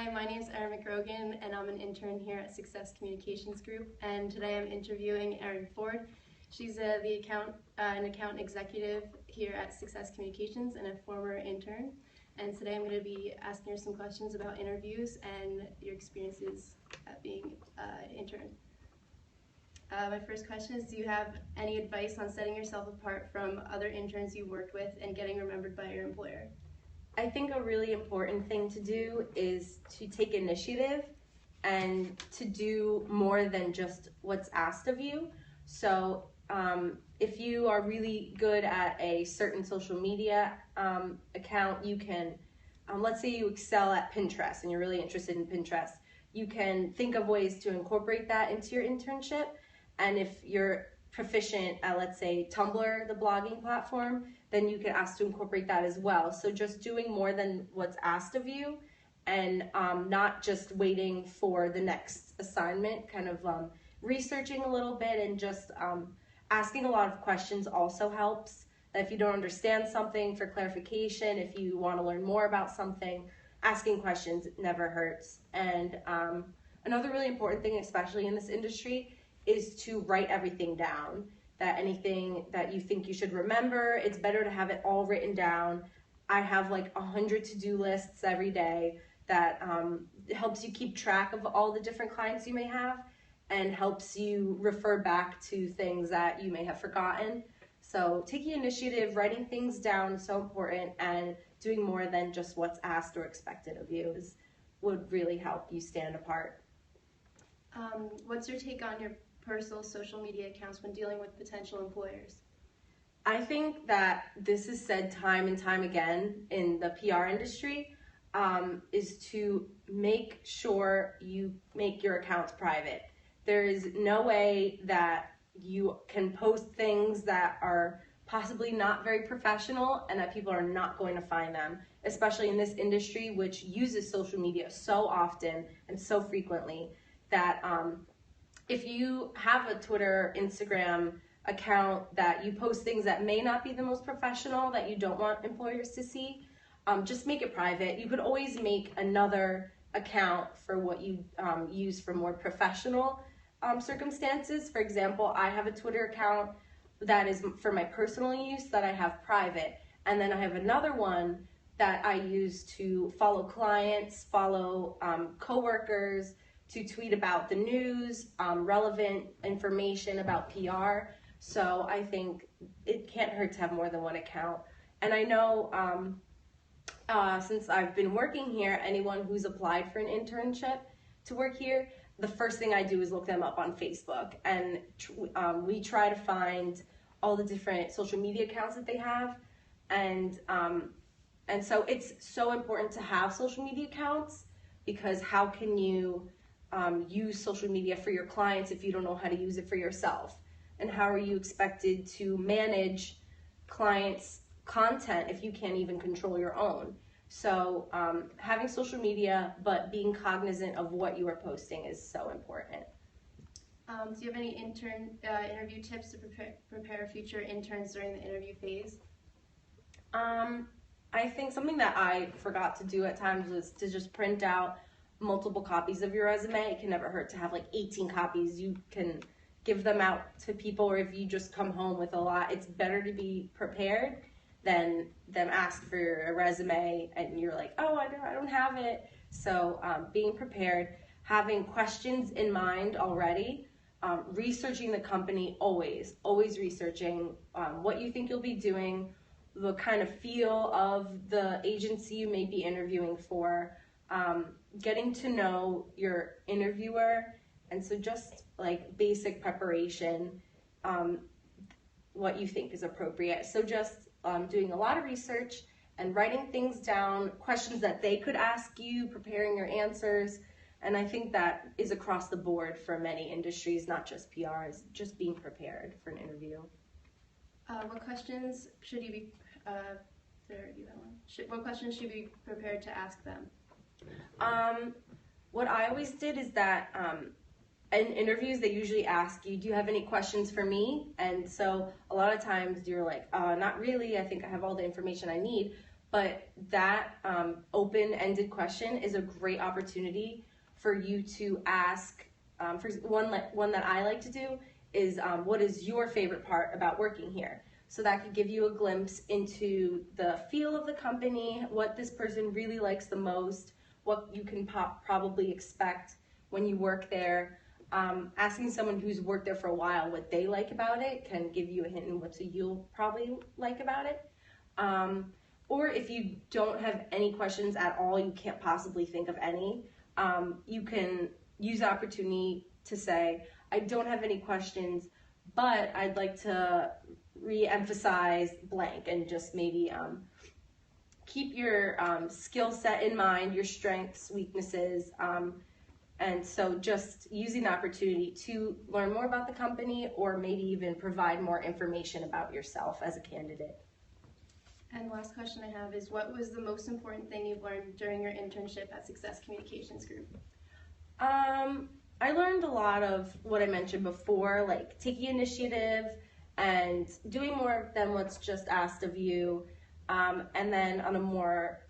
Hi, my name is Erin McGrogan, and I'm an intern here at Success Communications Group. And today I'm interviewing Erin Ford. She's an account executive here at Success Communications and a former intern. And today I'm going to be asking her some questions about interviews and your experiences at being an intern. My first question is, do you have any advice on setting yourself apart from other interns you worked with and getting remembered by your employer? I think a really important thing to do is to take initiative and to do more than just what's asked of you. So if you are really good at a certain social media account, you can, let's say you excel at Pinterest and you're really interested in Pinterest, you can think of ways to incorporate that into your internship. And if you're proficient at, let's say, Tumblr, the blogging platform, then you can ask to incorporate that as well. So just doing more than what's asked of you and not just waiting for the next assignment, kind of researching a little bit and just asking a lot of questions also helps. If you don't understand something, for clarification, if you want to learn more about something, asking questions never hurts. And another really important thing, especially in this industry, is to write everything down. That anything that you think you should remember, it's better to have it all written down. I have like 100 to-do lists every day that helps you keep track of all the different clients you may have and helps you refer back to things that you may have forgotten. So taking initiative, writing things down is so important, and doing more than just what's asked or expected of you would really help you stand apart. What's your take on your personal social media accounts when dealing with potential employers? I think that this is said time and time again in the PR industry, is to make sure you make your accounts private. There is no way that you can post things that are possibly not very professional and that people are not going to find them, especially in this industry which uses social media so often and so frequently that if you have a Twitter, Instagram account that you post things that may not be the most professional, that you don't want employers to see, just make it private. You could always make another account for what you use for more professional circumstances. For example, I have a Twitter account that is for my personal use that I have private. And then I have another one that I use to follow clients, follow coworkers, to tweet about the news, relevant information about PR. So I think it can't hurt to have more than one account. And I know since I've been working here, anyone who's applied for an internship to work here, the first thing I do is look them up on Facebook. And we try to find all the different social media accounts that they have. And so it's so important to have social media accounts, because how can you use social media for your clients if you don't know how to use it for yourself? And how are you expected to manage clients' content if you can't even control your own? So having social media but being cognizant of what you are posting is so important. Do you have any interview tips to prepare future interns during the interview phase? I think something that I forgot to do at times was to just print out multiple copies of your resume. It can never hurt to have like 18 copies. You can give them out to people, or if you just come home with a lot, it's better to be prepared than them ask for a resume and you're like, oh, I don't have it. So being prepared, having questions in mind already, researching the company, always researching what you think you'll be doing, the kind of feel of the agency you may be interviewing for, getting to know your interviewer, and so just like basic preparation, what you think is appropriate. So just doing a lot of research and writing things down, questions that they could ask you, preparing your answers, and I think that is across the board for many industries, not just PRs, just being prepared for an interview. What questions should you be, what questions should you be prepared to ask them? What I always did is that in interviews they usually ask you, do you have any questions for me? And so a lot of times you're like, not really, I think I have all the information I need. but that open-ended question is a great opportunity for you to ask. For one that I like to do is, what is your favorite part about working here? So that could give you a glimpse into the feel of the company, what this person really likes the most, what you can probably expect when you work there. Asking someone who's worked there for a while what they like about it can give you a hint in what you'll probably like about it. Or if you don't have any questions at all, you can't possibly think of any, you can use the opportunity to say, I don't have any questions, but I'd like to re-emphasize blank, and just maybe keep your skill set in mind, your strengths, weaknesses, and so just using the opportunity to learn more about the company, or maybe even provide more information about yourself as a candidate. And the last question I have is, what was the most important thing you've learned during your internship at Success Communications Group? I learned a lot of what I mentioned before, like taking initiative and doing more than what's just asked of you, and then on a more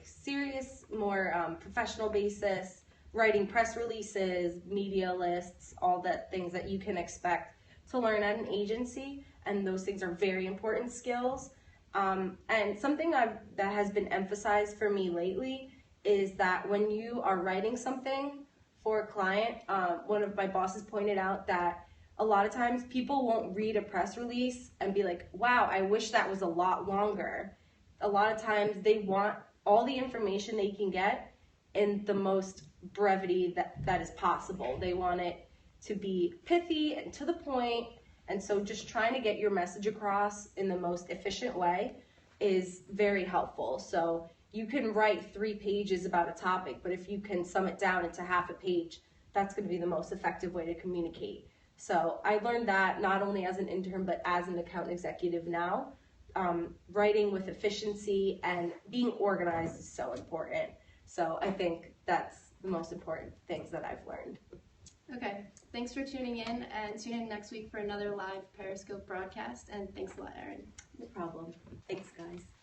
serious, more professional basis, writing press releases, media lists, all the things that you can expect to learn at an agency, and those things are very important skills. And something that has been emphasized for me lately is that when you are writing something for a client, one of my bosses pointed out that a lot of times people won't read a press release and be like, wow, I wish that was a lot longer. A lot of times they want all the information they can get in the most brevity that is possible. They want it to be pithy and to the point, and so just trying to get your message across in the most efficient way is very helpful. So you can write 3 pages about a topic, but if you can sum it down into half a page, that's going to be the most effective way to communicate. So I learned that not only as an intern, but as an account executive now. Writing with efficiency and being organized is so important. So I think that's the most important things that I've learned. Okay, thanks for tuning in, and tune in next week for another live Periscope broadcast, and thanks a lot, Erin. No problem. Thanks, guys.